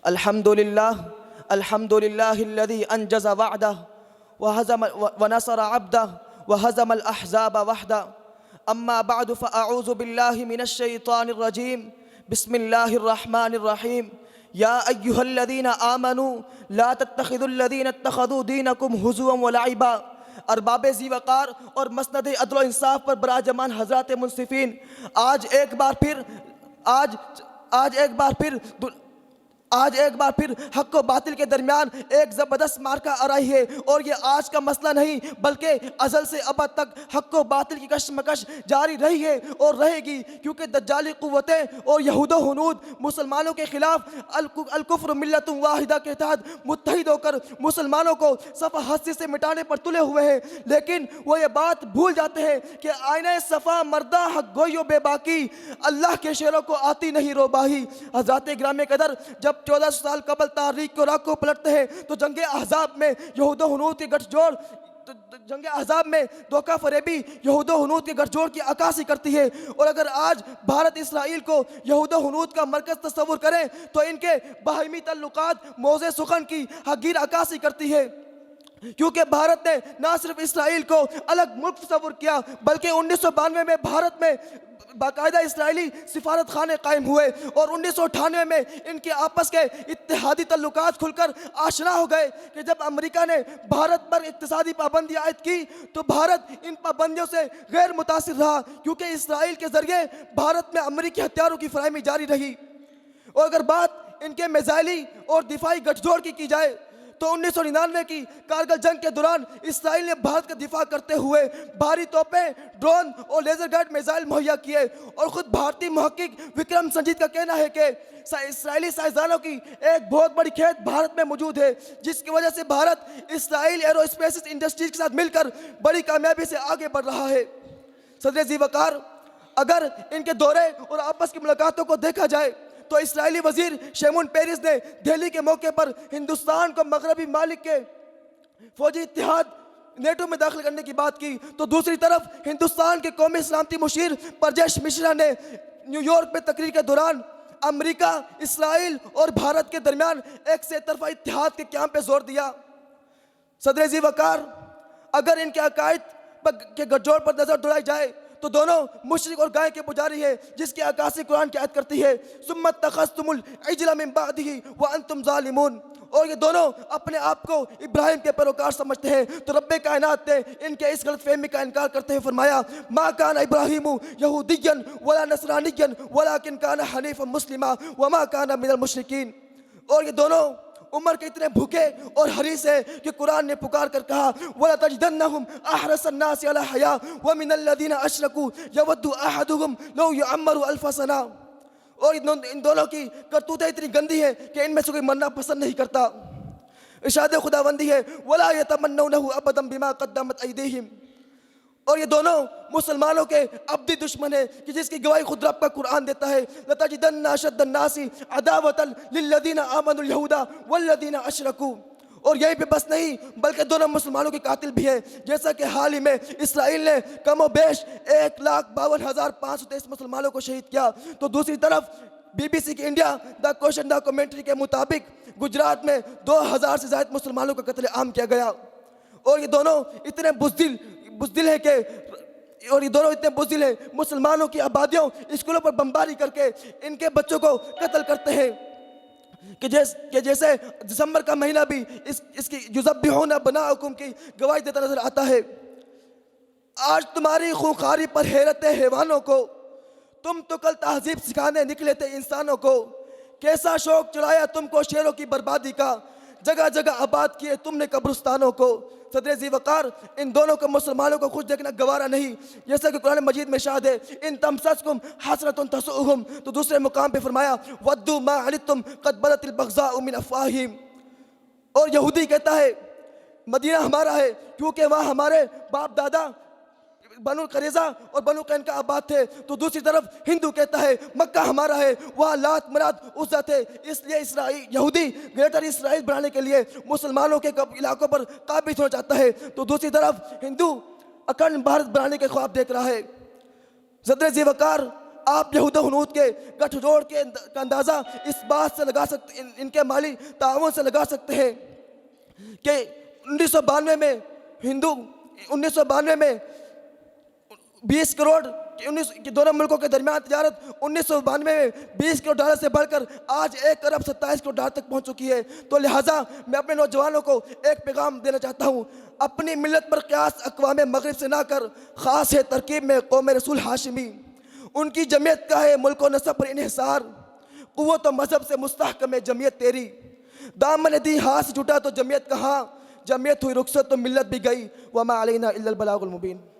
الحمد لله الذي أنجز وعده ونصر عبده وهزم الأحزاب وحده. أما بعد فأعوذ بالله من الشيطان الرجيم. بسم الله الرحمن الرحيم. يا أيها الذين آمنوا لا تتخذوا الذين اتخذوا دينكم هزوا ولعبا. ارباب ذی وقار اور مسند عدل و انصاف پر براجمان حضرات منصفین، آج ایک بار پھر حق و باطل کے درمیان ایک زبردست مارکہ آرائی ہے، اور یہ آج کا مسئلہ نہیں بلکہ ازل سے ابد تک حق و باطل کی کشمکش جاری رہی ہے اور رہے گی، کیونکہ دجالی قوتیں اور یہود و ہنود مسلمانوں کے خلاف الکفر ملت واحدہ کے تحت متحد ہو کر مسلمانوں کو صفحہ ہستی سے مٹانے پر تلے ہوئے ہیں، لیکن وہ یہ بات بھول جاتے ہیں کہ آئینہ صفا مردہ حق گوئی و بے باکی، اللہ کے شیروں کو آتی نہیں روباہی. حضرات گرامی قدر، جب 1400 سال قبل تاریخ کو راہ کو پلٹتے ہیں تو جنگ احزاب میں یہود و ہنود کے گٹھ جوڑ دھوکہ فریبی یہود و ہنود کے گٹھ جوڑ کی عکاسی کرتی ہے. اور اگر آج بھارت اسرائیل کو یہود و ہنود کا مرکز تصور کریں تو ان کے باہمی تعلقات موضع سخن کی حقیر عکاسی کرتی ہے، کیونکہ بھارت نے نہ صرف اسرائیل کو الگ ملک تصور کیا بلکہ 1992 میں بھارت میں باقاعدہ اسرائیلی سفارت خانے قائم ہوئے، اور 1998 میں ان کے آپس کے اتحادی تعلقات کھل کر آشنا ہو گئے کہ جب امریکہ نے بھارت پر اقتصادی پابندی عائد کی تو بھارت ان پابندیوں سے غیر متاثر رہا، کیونکہ اسرائیل کے ذریعے بھارت میں امریکی ہتھیاروں کی فراہمی جاری رہی. اور اگر بات ان کے میزائلی اور دفاعی گٹھ جوڑ کی جائے تو 1999 کی کارگل جنگ کے دوران اسرائیل نے بھارت کا دفاع کرتے ہوئے بھاری توپیں، ڈرون اور لیزر گائیڈ میزائل مہیا کیے، اور خود بھارتی محقق وکرم سنجیت کا کہنا ہے کہ اسرائیلی سائنسدانوں کی ایک بہت بڑی کھیت بھارت میں موجود ہے، جس کی وجہ سے بھارت اسرائیل ایرو اسپیس انڈسٹریز کے ساتھ مل کر بڑی کامیابی سے آگے بڑھ رہا ہے. صدر ذی وقار، اگر ان کے دورے اور آپس کی ملاقاتوں کو دیکھا جائے تو اسرائیلی وزیر شیمون پیرس نے دہلی کے موقع پر ہندوستان کو مغربی ممالک کے فوجی اتحاد نیٹو میں داخل کرنے کی بات کی، تو دوسری طرف ہندوستان کے قومی سلامتی مشیر پرجیش مشرا نے نیو یارک میں تقریر کے دوران امریکہ، اسرائیل اور بھارت کے درمیان ایک سے طرفہ اتحاد کے قیام پہ زور دیا. صدر ذی وقار، اگر ان کے عقائد کے گٹھ جوڑ پر نظر دوڑائی جائے تو دونوں مشرک اور گائے کے پجاری ہیں، جس کی عکاسی قرآن کی آیت کرتی ہے ثم اتخذتم العجل من بعده وانتم ظالمون. اور یہ دونوں اپنے آپ کو ابراہیم کے پیروکار سمجھتے ہیں، تو رب کائنات نے ان کے اس غلط فہمی کا انکار کرتے ہوئے فرمایا ما کان ابراہیم یہودیا ولا نصرانیا ولکن کان حنیفا مسلما وما کان من المشرکین. اور یہ دونوں عمر کے اتنے بھوکے اور حریص ہیں کہ قرآن نے پکار کر کہا وَلَتَجِدَنَّهُمْ أَحْرَصَ النَّاسِ عَلَى حَيَاةٍ وَمِنَ الَّذِينَ أَشْرَكُوا يَوَدُّ أَحَدُهُمْ لَوْ يُعَمَّرُ أَلْفَ سَنَةٍ. اور ان دونوں کی کرتوتیں اتنی گندی ہیں کہ ان میں سے کوئی مرنا پسند نہیں کرتا. ارشاد خداوندی ہے وَلَا يَتَمَنَّوْنَهُ أَبَدًا بِمَا قَدَّمَتْ أَيْدِيهِمْ. اور یہ دونوں مسلمانوں کے ابدی دشمن ہیں کہ جس کی گواہی خود رب کا قرآن دیتا ہے لَتَجِدَنَّ أَشَدَّ النَّاسِ عَدَاوَةً لِلَّذِينَ آمَنُوا الْيَهُودَ وَالَّذِينَ أَشْرَكُوا. اور یہی پہ بس نہیں بلکہ دونوں مسلمانوں کے قاتل بھی ہیں، جیسا کہ حال ہی میں اسرائیل نے کم و بیش 1,52,523 مسلمانوں کو شہید کیا. تو دوسری طرف BBC کی انڈیا دا کوشچن ڈاکومنٹری کے مطابق گجرات میں 2,000 سے زائد مسلمانوں کا قتل عام کیا گیا. اور یہ دونوں اتنے بزدل ہیں مسلمانوں کی آبادیوں اسکولوں پر بمباری کر کے ان کے بچوں کو قتل کرتے ہیں کہ جیسے دسمبر کا مہینہ بھی اس کی یذبحون ابناءکم کی گواہی دیتا نظر آتا ہے. آج تمہاری خونخواری پر حیرت حیوانوں کو، تم تو کل تہذیب سکھانے نکلے تھے انسانوں کو، کیسا شوق چڑھایا تم کو شیروں کی بربادی کا، جگہ جگہ آباد کیے تم نے قبرستانوں کو. صدر ذی وقار، ان دونوں کو مسلمانوں کو خوش دیکھنا گوارا نہیں، جیسا کہ قرآن مجید میں ارشاد ہے ان تمسسکم حسرۃ تسؤہم. تو دوسرے مقام پہ فرمایا ودوا ما عنتم قد بدت البغضاء من افواہہم. اور یہودی کہتا ہے مدینہ ہمارا ہے کیونکہ وہاں ہمارے باپ دادا بنو قریظہ اور بنو قینقاع آباد تھے. تو دوسری طرف ہندو کہتا ہے مکہ ہمارا ہے، وہاں لات منات عزا تھے، اس لیے یہودی گریٹر اسرائیل بنانے کے لیے مسلمانوں کے علاقوں پر قابض ہونا چاہتا ہے. تو دوسری طرف ہندو اکھنڈ بھارت بنانے کے خواب دیکھ رہا ہے. صدر ذی وقار، آپ یہود و ہنود کے گٹھ جوڑ کے کا اندازہ اس بات سے لگا سکتے، ان کے مالی تعاون سے لگا سکتے ہیں کہ 1992 میں 1992 میں 20 کروڑ کہ دونوں ملکوں کے درمیان تجارت 1992 میں 20 کروڑ ڈالر سے بڑھ کر آج 1 ارب 27 کروڑ ڈالر تک پہنچ چکی ہے۔ تو لہٰذا میں اپنے نوجوانوں کو ایک پیغام دینا چاہتا ہوں، اپنی ملت پر قیاس اقوام مغرب سے نہ کر، خاص ہے ترکیب میں قوم رسول ہاشمی، ان کی جمعیت کا ہے ملک و نسب پر انحصار، قوت و مذہب سے مستحکم ہے جمعیت تیری، دامن دی ہاتھ سے جھٹا تو جمعیت کہاں، جمعیت ہوئی رخصت تو ملت بھی گئی، وما علینا الا البلاغ المبین۔